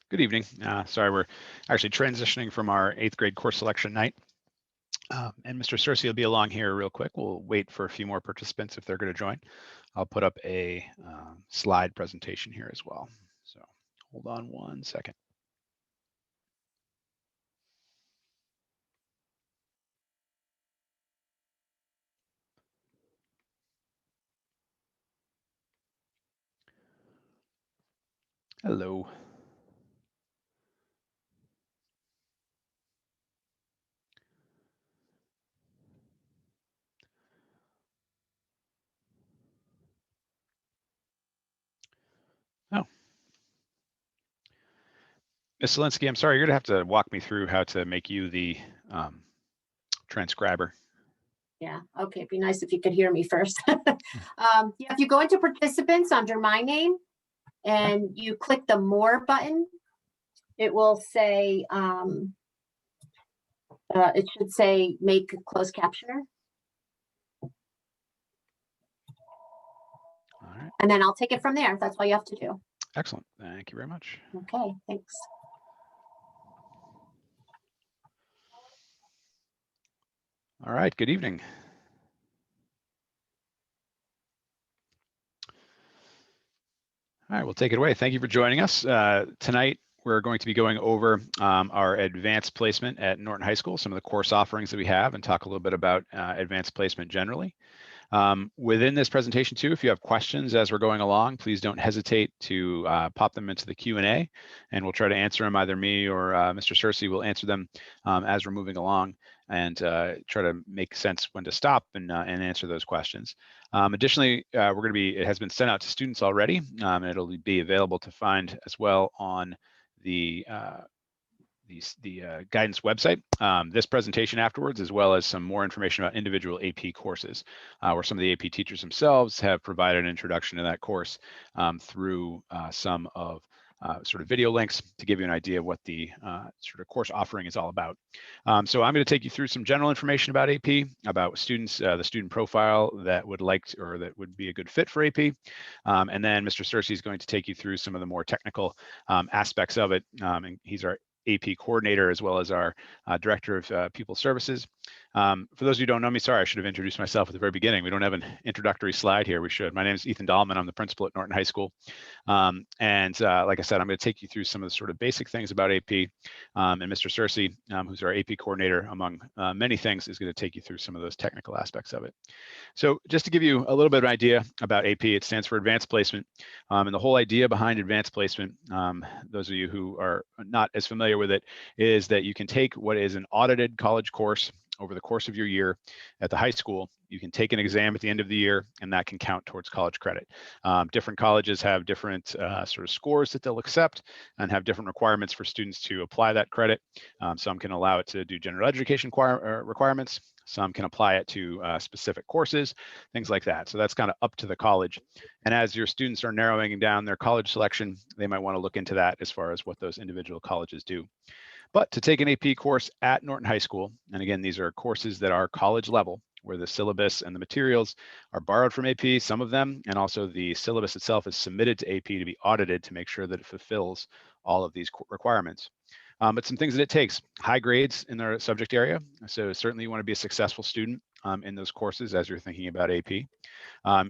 Good evening. Sorry, we're actually transitioning from our 8th grade course selection night. And Mr. Searcy will be along here real quick. We'll wait for a few more participants if they're going to join. I'll put up a slide presentation here as well. So hold on one second. Hello. Oh. Ms. Zelinsky, I'm sorry, you're going to have to walk me through how to make you the transcriber. Yeah, okay, it'd be nice if you could hear me first. Yeah, if you go into participants under my name and you click the more button, it will say, it should say make closed captioner. All right. And then I'll take it from there. That's all you have to do. Excellent. Thank you very much. Okay, thanks. All right, good evening. All right, we'll take it away. Thank you for joining us. Tonight, we're going to be going over our advanced placement at Norton High School, some of the course offerings that we have, and talk a little bit about advanced placement generally. Within this presentation too, if you have questions as we're going along, please don't hesitate to pop them into the Q&A, and we'll try to answer them. Either me or Mr. Searcy will answer them as we're moving along, and try to make sense when to stop and answer those questions. Additionally, it has been sent out to students already, and it'll be available to find as well on the guidance website, this presentation afterwards, as well as some more information about individual AP courses, where some of the AP teachers themselves have provided an introduction to that course through some of sort of video links to give you an idea of what the sort of course offering is all about. So I'm going to take you through some general information about AP, about students, the student profile that would like to, or that would be a good fit for AP. And then Mr. Searcy is going to take you through some of the more technical aspects of it. And he's our AP coordinator, as well as our director of pupil services. For those of you who don't know me, sorry, I should have introduced myself at the very beginning. We don't have an introductory slide here. We should. My name is Ethan Dahlman. I'm the principal at Norton High School. And like I said, I'm going to take you through some of the sort of basic things about AP. And Mr. Searcy, who's our AP coordinator, among many things, is going to take you through some of those technical aspects of it. So just to give you a little bit of an idea about AP, it stands for Advanced Placement. And the whole idea behind Advanced Placement, those of you who are not as familiar with it, is that you can take what is an audited college course over the course of your year at the high school. You can take an exam at the end of the year, and that can count towards college credit. Different colleges have different sort of scores that they'll accept and have different requirements for students to apply that credit. Some can allow it to do general education requirements. Some can apply it to specific courses, things like that. So that's kind of up to the college. And as your students are narrowing down their college selection, they might want to look into that as far as what those individual colleges do. But to take an AP course at Norton High School, and again, these are courses that are college level, where the syllabus and the materials are borrowed from AP, some of them, and also the syllabus itself is submitted to AP to be audited to make sure that it fulfills all of these requirements. But some things that it takes: high grades in their subject area. So certainly you want to be a successful student in those courses as you're thinking about AP.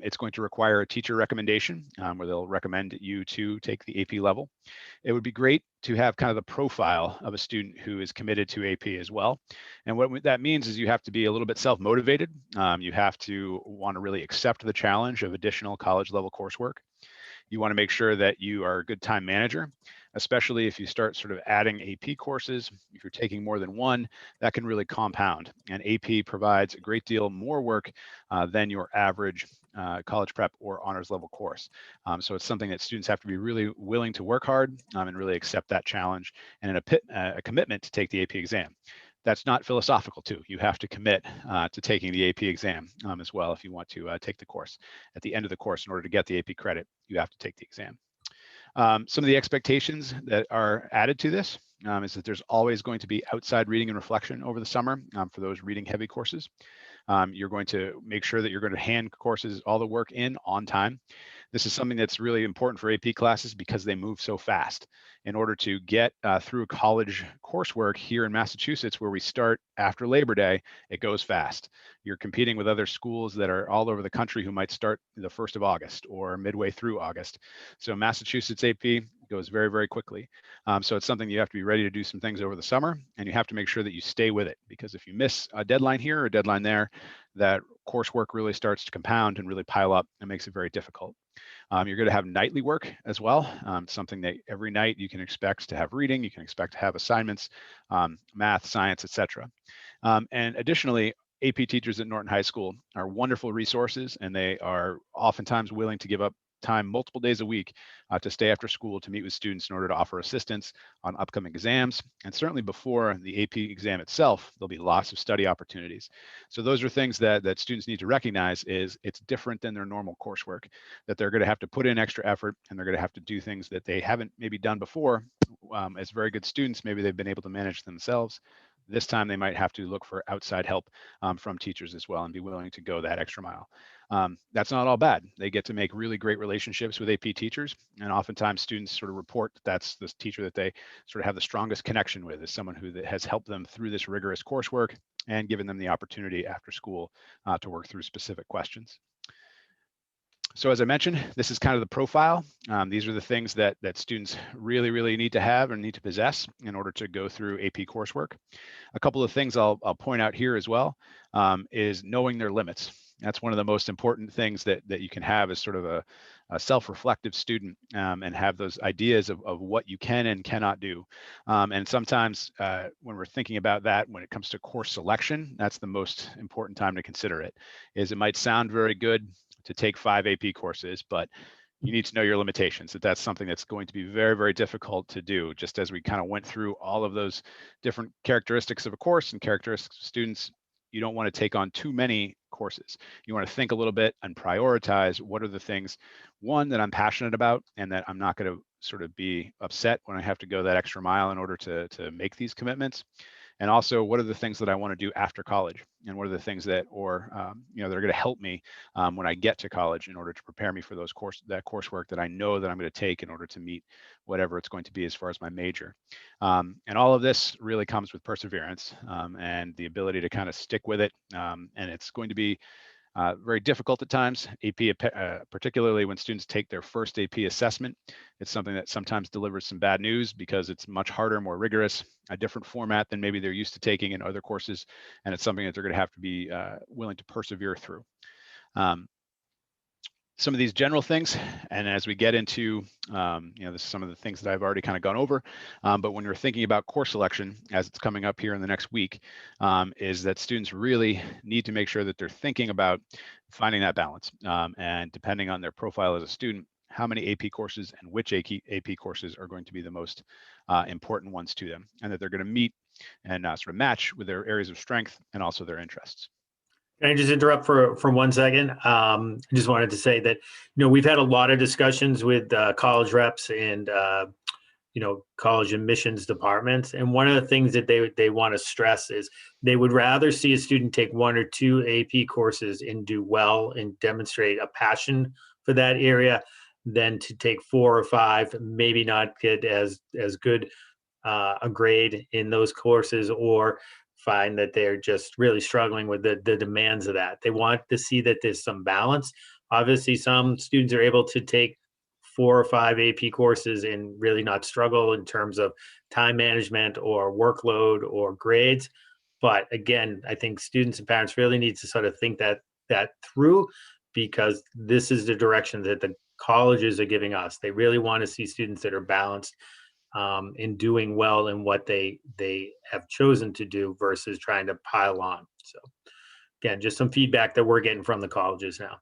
It's going to require a teacher recommendation where they'll recommend you to take the AP level. It would be great to have kind of the profile of a student who is committed to AP as well. And what that means is you have to be a little bit self-motivated. You have to want to really accept the challenge of additional college level coursework. You want to make sure that you are a good time manager, especially if you start sort of adding AP courses. If you're taking more than one, that can really compound. And AP provides a great deal more work than your average college prep or honors level course. So it's something that students have to be really willing to work hard and really accept that challenge, and a commitment to take the AP exam. That's not philosophical too. You have to commit to taking the AP exam as well if you want to take the course. At the end of the course, in order to get the AP credit, you have to take the exam. Some of the expectations that are added to this is that there's always going to be outside reading and reflection over the summer for those reading heavy courses. You're going to make sure that you're going to hand courses, all the work in on time. This is something that's really important for AP classes because they move so fast. In order to get through college coursework here in Massachusetts, where we start after Labor Day, it goes fast. You're competing with other schools that are all over the country who might start the 1st of August or midway through August. So Massachusetts AP goes very, very quickly. So it's something you have to be ready to do some things over the summer, and you have to make sure that you stay with it, because if you miss a deadline here or a deadline there, that coursework really starts to compound and really pile up and makes it very difficult. You're going to have nightly work as well, something that every night you can expect to have reading, you can expect to have assignments, math, science, etc. And additionally, AP teachers at Norton High School are wonderful resources, and they are oftentimes willing to give up time multiple days a week to stay after school to meet with students in order to offer assistance on upcoming exams. And certainly before the AP exam itself, there'll be lots of study opportunities. So those are things that students need to recognize. Is it's different than their normal coursework, that they're going to have to put in extra effort, and they're going to have to do things that they haven't maybe done before. As very good students, maybe they've been able to manage themselves. This time they might have to look for outside help from teachers as well, and be willing to go that extra mile. That's not all bad. They get to make really great relationships with AP teachers, and oftentimes students sort of report that that's the teacher that they sort of have the strongest connection with, is someone who has helped them through this rigorous coursework and given them the opportunity after school to work through specific questions. So as I mentioned, this is kind of the profile. These are the things that students really, really need to have and need to possess in order to go through AP coursework. A couple of things I'll point out here as well is knowing their limits. That's one of the most important things that you can have as sort of a self-reflective student, and have those ideas of what you can and cannot do. And sometimes when we're thinking about that, when it comes to course selection, that's the most important time to consider it. Is it might sound very good to take 5 AP courses, but you need to know your limitations, that's something that's going to be very, very difficult to do. Just as we kind of went through all of those different characteristics of a course and characteristics of students, you don't want to take on too many courses. You want to think a little bit and prioritize what are the things, one, that I'm passionate about and that I'm not going to sort of be upset when I have to go that extra mile in order to make these commitments. And also, what are the things that I want to do after college, and what are the things that, that are going to help me when I get to college in order to prepare me for that coursework that I know that I'm going to take in order to meet whatever it's going to be as far as my major. And all of this really comes with perseverance and the ability to kind of stick with it. And it's going to be very difficult at times, AP, particularly when students take their first AP assessment. It's something that sometimes delivers some bad news because it's much harder, more rigorous, a different format than maybe they're used to taking in other courses. And it's something that they're going to have to be willing to persevere through. Some of these general things, and as we get into, this is some of the things that I've already kind of gone over, but when you're thinking about course selection, as it's coming up here in the next week, is that students really need to make sure that they're thinking about finding that balance, and depending on their profile as a student, how many AP courses and which AP courses are going to be the most important ones to them, and that they're going to meet and sort of match with their areas of strength and also their interests. Can I just interrupt for 1 second? I just wanted to say that, we've had a lot of discussions with college reps and, college admissions departments. And one of the things that they want to stress is they would rather see a student take 1 or 2 AP courses and do well and demonstrate a passion for that area than to take 4 or 5, maybe not get as good a grade in those courses, or find that they're just really struggling with the demands of that. They want to see that there's some balance. Obviously, some students are able to take 4 or 5 AP courses and really not struggle in terms of time management or workload or grades. But again, I think students and parents really need to sort of think that through, because this is the direction that the colleges are giving us. They really want to see students that are balanced in doing well in what they have chosen to do versus trying to pile on. So again, just some feedback that we're getting from the colleges now.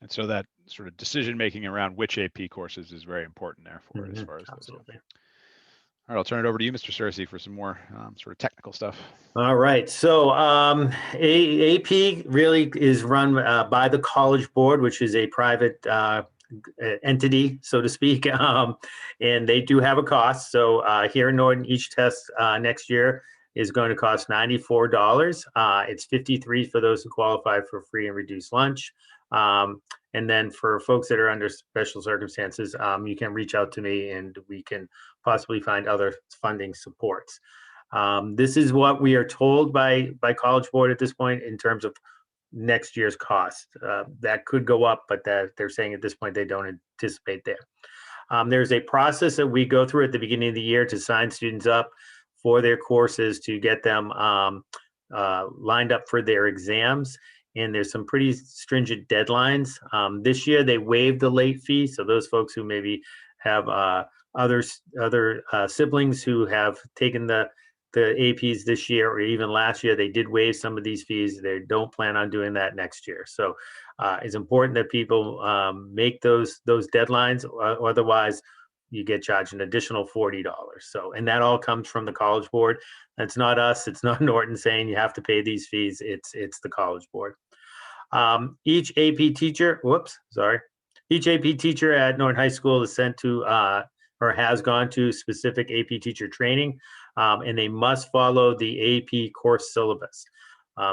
And so that sort of decision making around which AP courses is very important there for it, as far as absolutely. All right, I'll turn it over to you, Mr. Cersey, for some more sort of technical stuff. All right. So AP really is run by the College Board, which is a private entity, so to speak, and they do have a cost. So here in Norton, each test next year is going to cost $94. It's $53 for those who qualify for free and reduced lunch. And then for folks that are under special circumstances, you can reach out to me and we can possibly find other funding supports. This is what we are told by College Board at this point in terms of next year's cost. That could go up, but that they're saying at this point they don't anticipate there. There's a process that we go through at the beginning of the year to sign students up for their courses, to get them lined up for their exams. And there's some pretty stringent deadlines. This year they waived the late fee. So those folks who maybe have other siblings who have taken the APs this year or even last year, they did waive some of these fees. They don't plan on doing that next year. So it's important that people make those deadlines, otherwise you get charged an additional $40. So, and that all comes from the College Board. That's not us. It's not Norton saying you have to pay these fees. It's the College Board. Each AP teacher, each AP teacher at Norton High School is sent to or has gone to specific AP teacher training, and they must follow the AP course syllabus.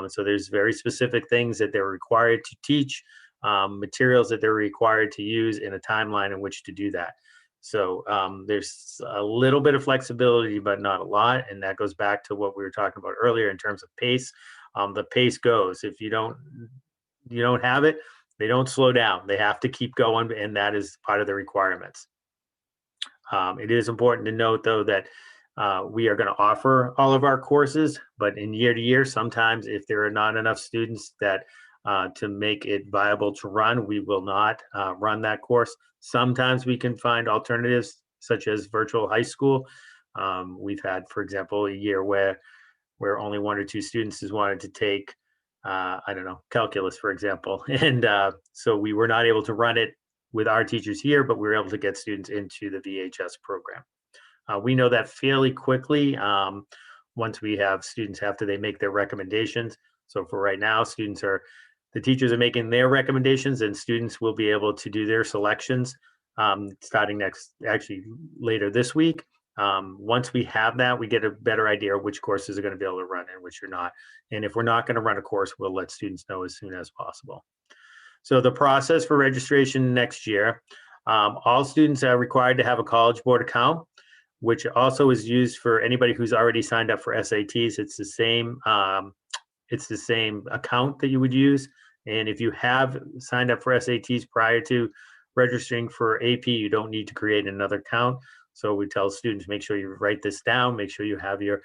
So there's very specific things that they're required to teach, materials that they're required to use, in a timeline in which to do that. So there's a little bit of flexibility, but not a lot. And that goes back to what we were talking about earlier in terms of pace. The pace goes. If you don't have it, they don't slow down. They have to keep going, and that is part of the requirements. It is important to note, though, that we are going to offer all of our courses, but in year to year, sometimes if there are not enough students that to make it viable to run, we will not run that course. Sometimes we can find alternatives, such as virtual high school. We've had, for example, a year where only 1 or 2 students has wanted to take, I don't know, calculus, for example. And so we were not able to run it with our teachers here, but we were able to get students into the VHS program. We know that fairly quickly once we have students after they make their recommendations. So for right now, the teachers are making their recommendations, and students will be able to do their selections starting actually later this week. Once we have that, we get a better idea of which courses are going to be able to run and which are not. And if we're not going to run a course, we'll let students know as soon as possible. So the process for registration next year, all students are required to have a College Board account, which also is used for anybody who's already signed up for SATs. It's the same account that you would use. And if you have signed up for SATs prior to registering for AP, you don't need to create another account. So we tell students, make sure you write this down, make sure you have your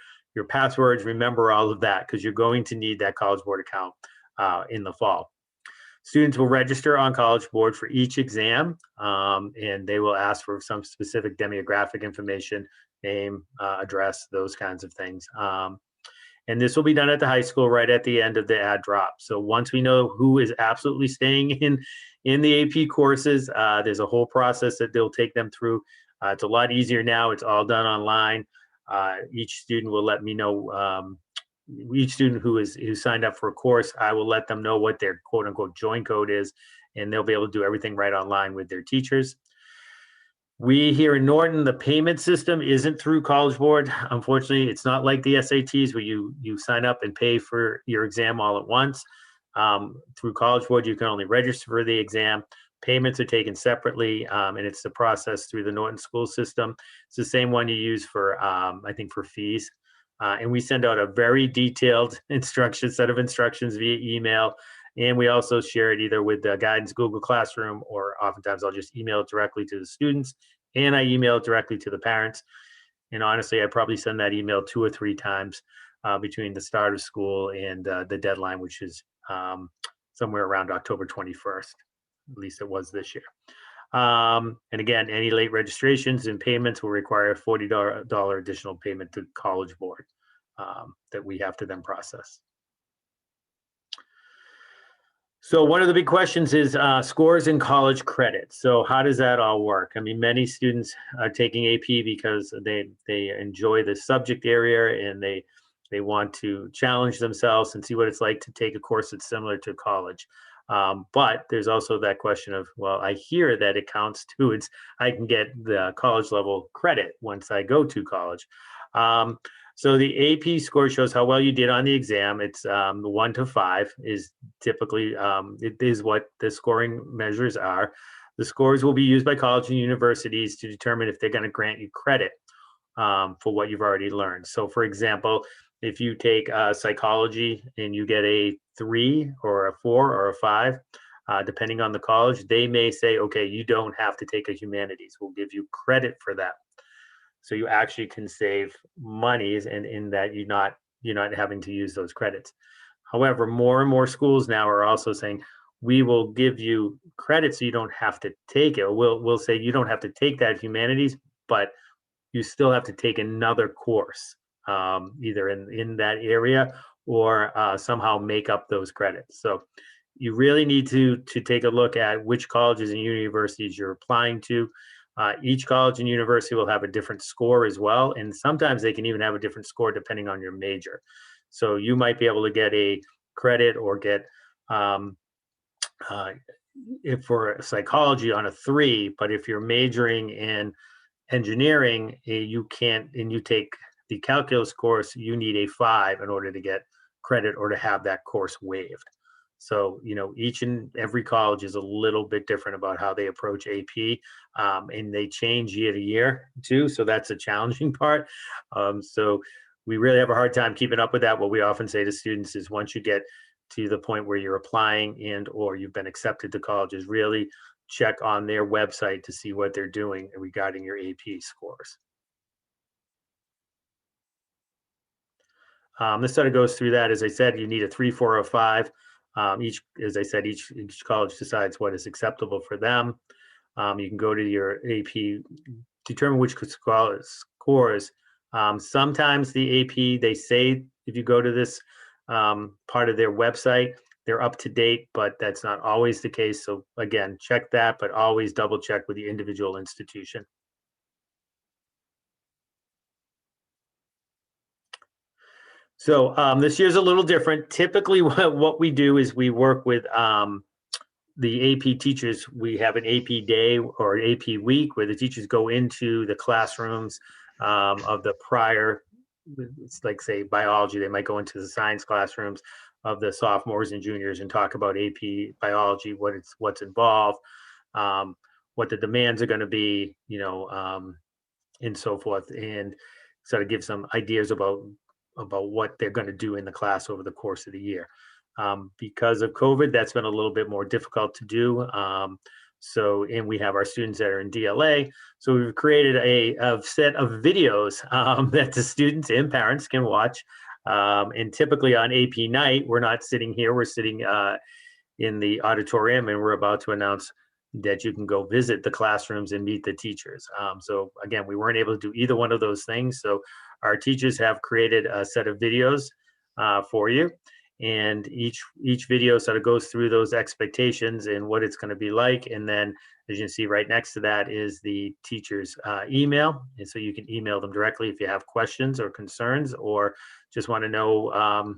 passwords, remember all of that, because you're going to need that College Board account in the fall. Students will register on College Board for each exam, and they will ask for some specific demographic information, name, address, those kinds of things. And this will be done at the high school right at the end of the ad drop. So once we know who is absolutely staying in the AP courses, there's a whole process that they'll take them through. It's a lot easier now. It's all done online. Each student will let me know, each student who signed up for a course, I will let them know what their quote unquote join code is, and they'll be able to do everything right online with their teachers. We here in Norton, the payment system isn't through College Board. Unfortunately, it's not like the SATs where you sign up and pay for your exam all at once. Through College Board, you can only register for the exam. Payments are taken separately, and it's the process through the Norton school system. It's the same one you use for, I think, for fees. And we send out a very detailed set of instructions via email. And we also share it either with the Guidance Google Classroom, or oftentimes I'll just email it directly to the students, and I email it directly to the parents. And honestly, I probably send that email 2 or 3 times between the start of school and the deadline, which is somewhere around October 21st. At least it was this year. And again, any late registrations and payments will require a $40 additional payment to College Board that we have to then process. So one of the big questions is scores in college credit. So how does that all work? I mean, many students are taking AP because they enjoy the subject area, and they want to challenge themselves and see what it's like to take a course that's similar to college. But there's also that question of, well, I hear that it counts towards, I can get the college level credit once I go to college. So the AP score shows how well you did on the exam. It's 1 to 5 is typically, it is what the scoring measures are. The scores will be used by colleges and universities to determine if they're going to grant you credit for what you've already learned. So for example, if you take psychology and you get a 3 or a 4 or a 5, depending on the college, they may say, okay, you don't have to take a humanities. We'll give you credit for that. So you actually can save monies, and in that you're not having to use those credits. However, more and more schools now are also saying, we will give you credit so you don't have to take it. We'll say you don't have to take that humanities, but you still have to take another course, either in that area or somehow make up those credits. So you really need to take a look at which colleges and universities you're applying to. Each college and university will have a different score as well, and sometimes they can even have a different score depending on your major. So you might be able to get a credit or get if for psychology on a 3, but if you're majoring in engineering, you can't, and you take the calculus course, you need a 5 in order to get credit or to have that course waived. So, each and every college is a little bit different about how they approach AP, and they change year to year too. So that's a challenging part. So we really have a hard time keeping up with that. What we often say to students is once you get to the point where you're applying and or you've been accepted to colleges, really check on their website to see what they're doing regarding your AP scores. This sort of goes through that. As I said, you need a 3, 4, or 5. As I said, each college decides what is acceptable for them. You can go to your AP, determine which scores. Sometimes the AP, they say if you go to this part of their website, they're up to date, but that's not always the case. So again, check that, but always double check with the individual institution. So this year's a little different. Typically what we do is we work with the AP teachers. We have an AP day or an AP week where the teachers go into the classrooms of the prior, it's like say biology, they might go into the science classrooms of the sophomores and juniors and talk about AP biology, what's involved, what the demands are going to be, and so forth, and sort of give some ideas about what they're going to do in the class over the course of the year. Because of COVID, that's been a little bit more difficult to do. And we have our students that are in DLA. So we've created a set of videos that the students and parents can watch. And typically on AP night, we're not sitting here, we're sitting in the auditorium, and we're about to announce that you can go visit the classrooms and meet the teachers. So again, we weren't able to do either one of those things. So our teachers have created a set of videos for you. And each video sort of goes through those expectations and what it's going to be like. And then, as you can see right next to that is the teacher's email. And so you can email them directly if you have questions or concerns, or just want to know,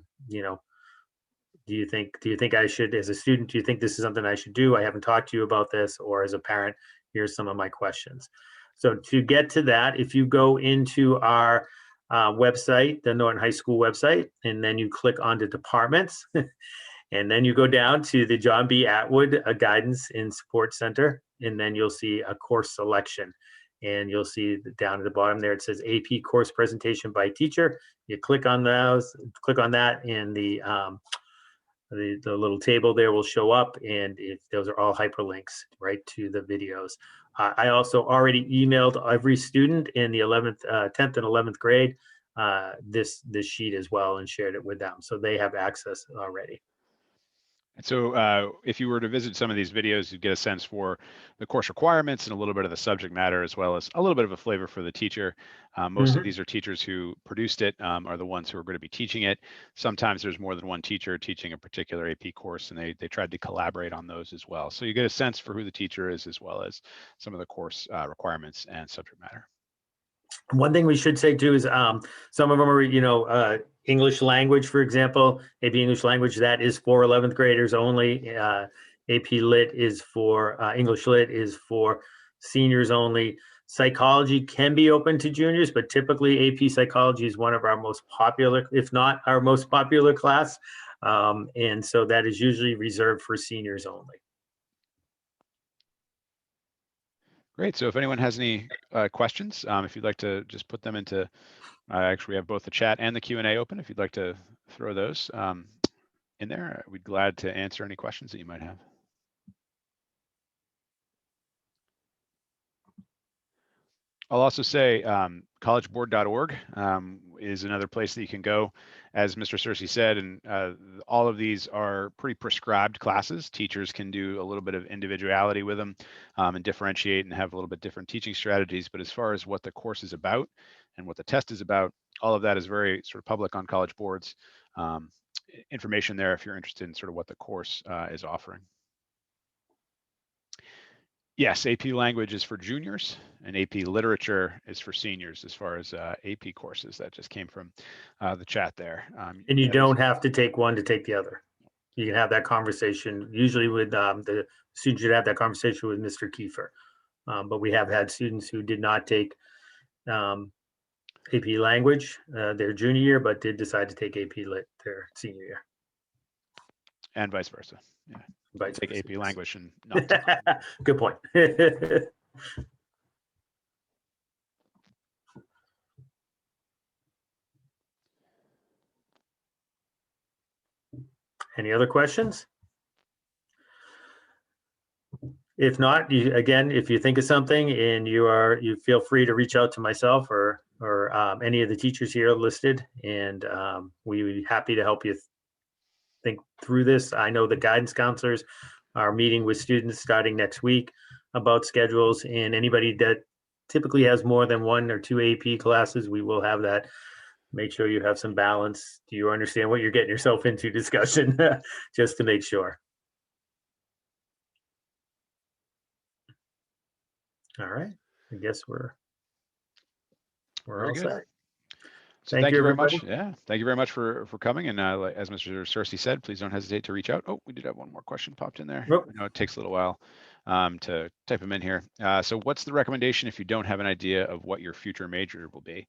do you think I should, as a student, do you think this is something I should do? I haven't talked to you about this. Or as a parent, here's some of my questions. So to get to that, if you go into our website, the Norton High School website, and then you click on the departments, and then you go down to the John B. Atwood Guidance and Support Center, and then you'll see a course selection. And you'll see down at the bottom there, it says AP course presentation by teacher. You click on that, and the little table there will show up, and those are all hyperlinks right to the videos. I also already emailed every student in the 10th and 11th grade this sheet as well, and shared it with them, so they have access already. And so if you were to visit some of these videos, you'd get a sense for the course requirements and a little bit of the subject matter, as well as a little bit of a flavor for the teacher. Most of these are teachers who produced it, are the ones who are going to be teaching it. Sometimes there's more than one teacher teaching a particular AP course, and they tried to collaborate on those as well. So you get a sense for who the teacher is, as well as some of the course requirements and subject matter. One thing we should say too is some of them are, English language, for example, AP English language, that is for 11th graders only. AP Lit is for, English Lit is for seniors only. Psychology can be open to juniors, but typically AP Psychology is one of our most popular, if not our most popular class. And so that is usually reserved for seniors only. Great. So if anyone has any questions, if you'd like to just put them into, actually we have both the chat and the Q&A open. If you'd like to throw those in there, we'd be glad to answer any questions that you might have. I'll also say collegeboard.org is another place that you can go, as Mr. Searcy said, and all of these are pretty prescribed classes. Teachers can do a little bit of individuality with them and differentiate and have a little bit different teaching strategies. But as far as what the course is about and what the test is about, all of that is very sort of public on College Board's information there if you're interested in sort of what the course is offering. Yes, AP Language is for juniors and AP Literature is for seniors as far as AP courses. That just came from the chat there. And you don't have to take one to take the other. You can have that conversation, usually with the students should have that conversation with Mr. Kiefer. But we have had students who did not take AP Language their junior year, but did decide to take AP Lit their senior year. And vice versa. Yeah. Vice take versa, AP yes. Language and not. Good point. Any other questions? If not, again, if you think of something and you feel free to reach out to myself or any of the teachers here listed, and we would be happy to help you think through this. I know the guidance counselors are meeting with students starting next week about schedules, and anybody that typically has more than 1 or 2 AP classes, we will have that. Make sure you have some balance. Do you understand what you're getting yourself into discussion? Just to make sure. All right. I guess we're Very all good. set. So thank you very much. Yeah, thank you very much for coming. And as Mr. Searcy said, please don't hesitate to reach out. Oh, we did have one more question popped in there. Nope. I know it takes a little while to type them in here. So what's the recommendation if you don't have an idea of what your future major will be?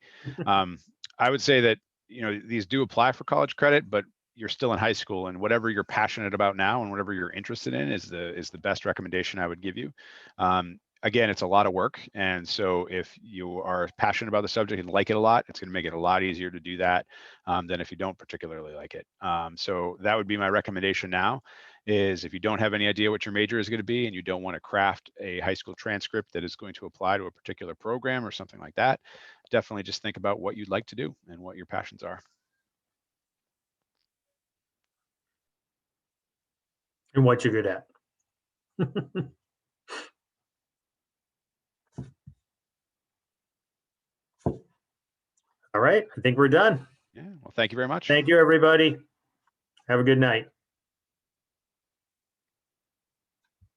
I would say that, you know, these do apply for college credit, but you're still in high school, and whatever you're passionate about now and whatever you're interested in is the best recommendation I would give you. Again, it's a lot of work. And so if you are passionate about the subject and like it a lot, it's going to make it a lot easier to do that than if you don't particularly like it. So that would be my recommendation now, is if you don't have any idea what your major is going to be and you don't want to craft a high school transcript that is going to apply to a particular program or something like that, definitely just think about what you'd like to do and what your passions are. And what you're good at. All right, I think we're done. Yeah, well, thank you very much. Thank you, everybody. Have a good night.